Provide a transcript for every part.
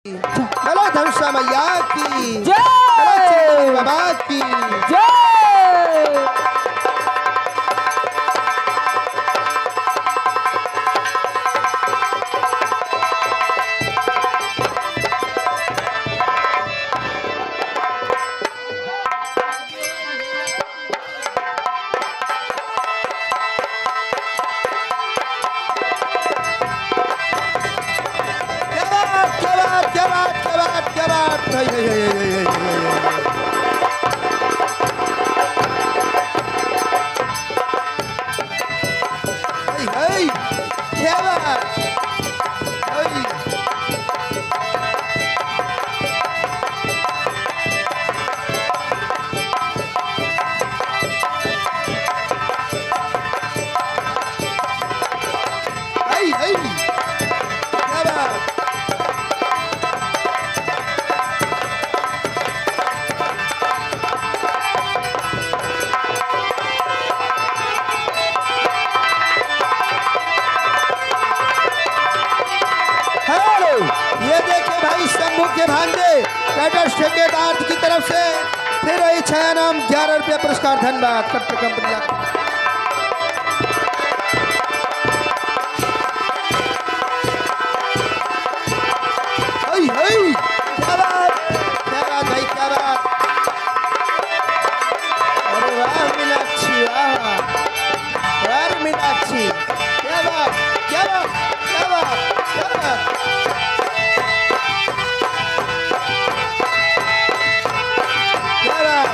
बोलो धनुषा मैया की जय, बाबा की जय। ये देखे भाई शंभू के भांजे कैडर ठेकेदार की तरफ से फिर वही छाया नाम 11 रुपया पुरस्कार। धन्यवाद कट्टर कंपनी। क्या बात भाई, क्या बात। अरे वाह मीनाक्षी, वाह वाह मीनाक्षी, क्या बात, क्या बात, क्या बात, क्या बात। क्या बात।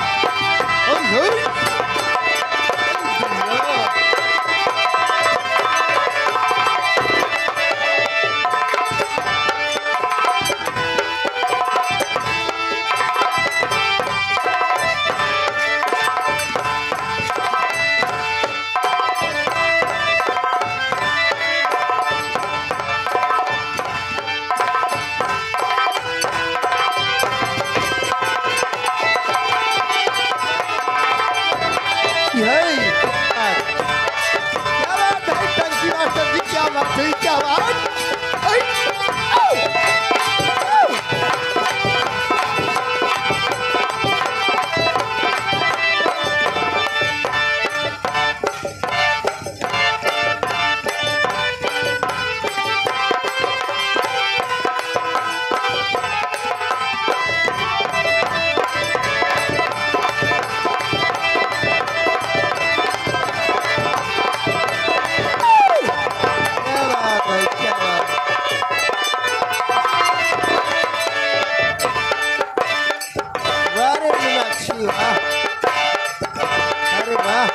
अरे वाह,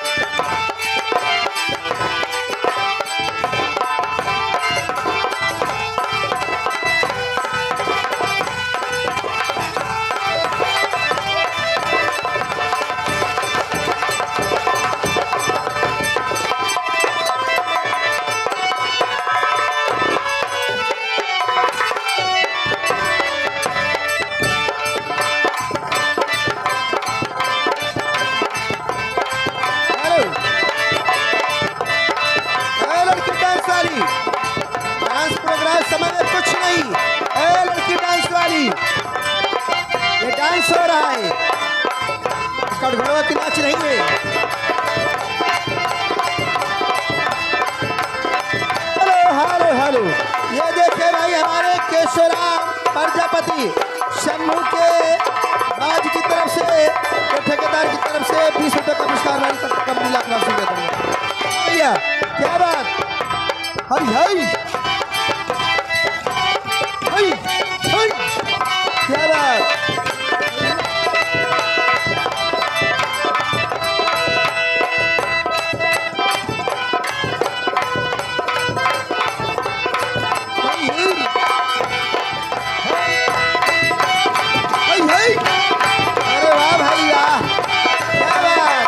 समय में कुछ नहीं। ए लड़की डांस वाली, ये डांस हो रहा है, कड़घड़वा की नाच नहीं है। हेलो हेलो हेलो, ये देखे भाई हमारे केशवराम प्रजापति शंभू के बाज की तरफ से, ठेकेदार की तरफ से 20 रुपये का पुरस्कार भैया। क्या बात। हरी हरी क्या बात। अरे वाह भैया, क्या बात।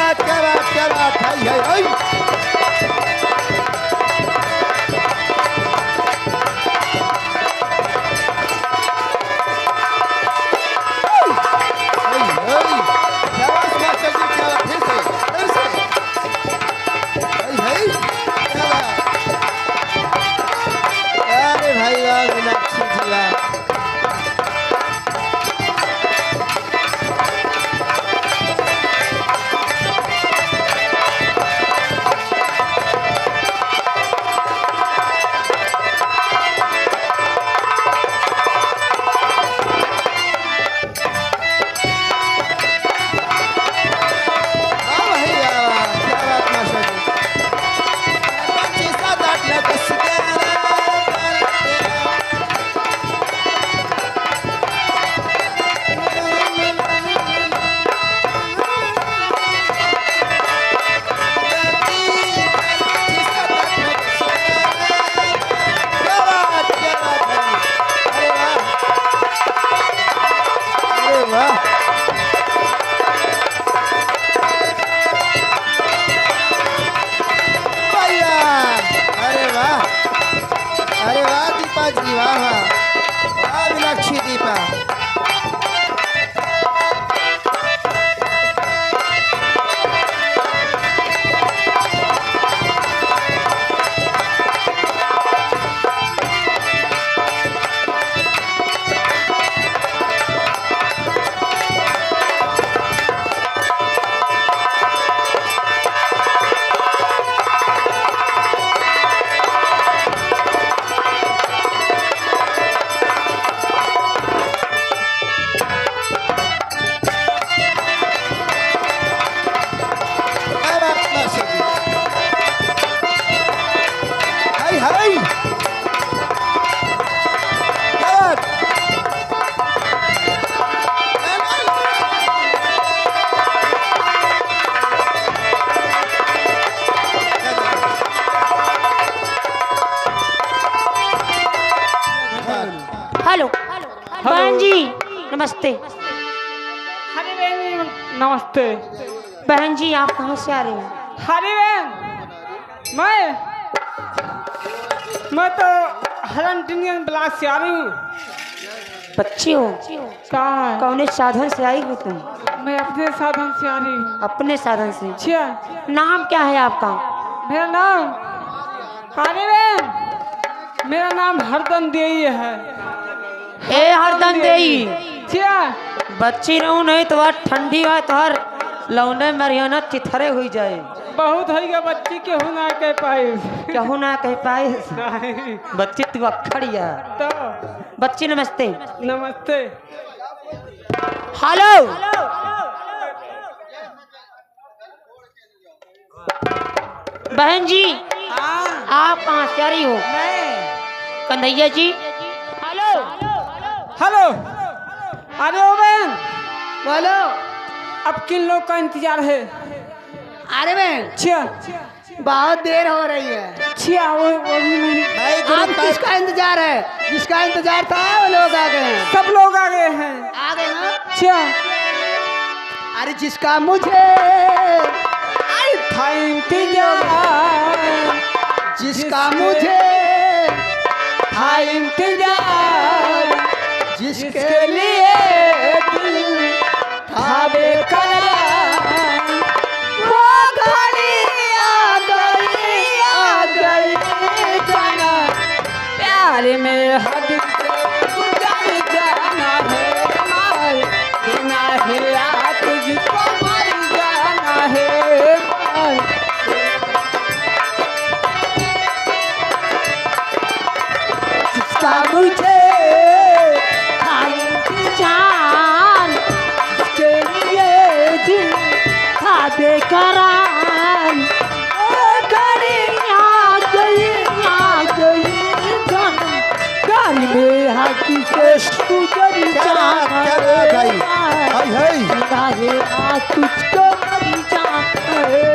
बात क्या बात क्या बात है क्या बात मास्टर जी क्या बात फिर से क्या बात अरे भाई वाह मीनाक्षी जी वाह जी वाह वाह मीनाक्षी दीपा हेलो बहन जी नमस्ते। हरी बहन नमस्ते। बहन जी आप कहाँ से आ रही हैं? हरी बहन मैं तो हरन इंडियन ब्लॉक से आ रही हूँ। बच्ची हो? कहाँ है? कौन साधन से आई हो तुम? मैं अपने साधन से आ रही हूँ। अपने साधन से? अच्छा नाम क्या है आपका? मेरा नाम हरी बहन मेरा नाम हरदम देई है। ए हरदम देई अच्छा बच्ची रहूं नहीं तो बात ठंडी है तो हर लौने मरियाना चिथरे हुई जाए। बहुत है गया बच्ची के होना के पाए कहूँ ना कह पाए बच्ची तू अखड़िया। तो बच्ची नमस्ते। नमस्ते। हेलो बहन जी आप कहाँ से आ रही हो? कन्हैया जी हेलो हेलो अरे ओ बहन बोलो अब किन लोग का इंतजार है? अरे बहन अच्छा बहुत देर हो रही है। अच्छा वो भी नहीं। भाई आप किसका इंतजार है? जिसका इंतजार था वो लोग आ गए हैं। सब लोग आ गए हैं। आ गए ना? अच्छा अरे जिसका मुझे था इंतजार जिसका मुझे था इंतजार जिसके लिए दिल था बेकरार वो घड़ी आ गई जाना प्यार में हद से गुजर जाना है मार बिना हिला तुझको मर जाना है मार। जिसका मुझे जान के लिए दिल था बेकरार घड़ी आ गई जान घर में हाथी से गुजर जाना है हाय हाय तुझको मर जाना है।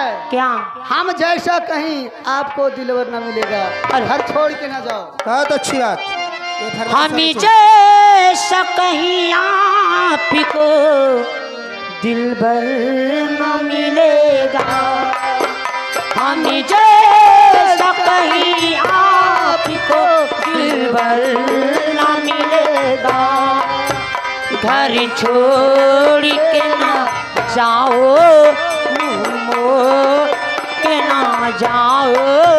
है क्या? हम जैसा कहीं आपको दिलवर न मिलेगा और घर छोड़ के ना जाओ। बहुत अच्छी बात। हम जैसा कहीं आपको दिलबर न मिलेगा, हम जैसा कहीं आपको दिलबर न मिलेगा। घर छोड़ के ना जाओ, मुँह मोड़ के ना जाओ।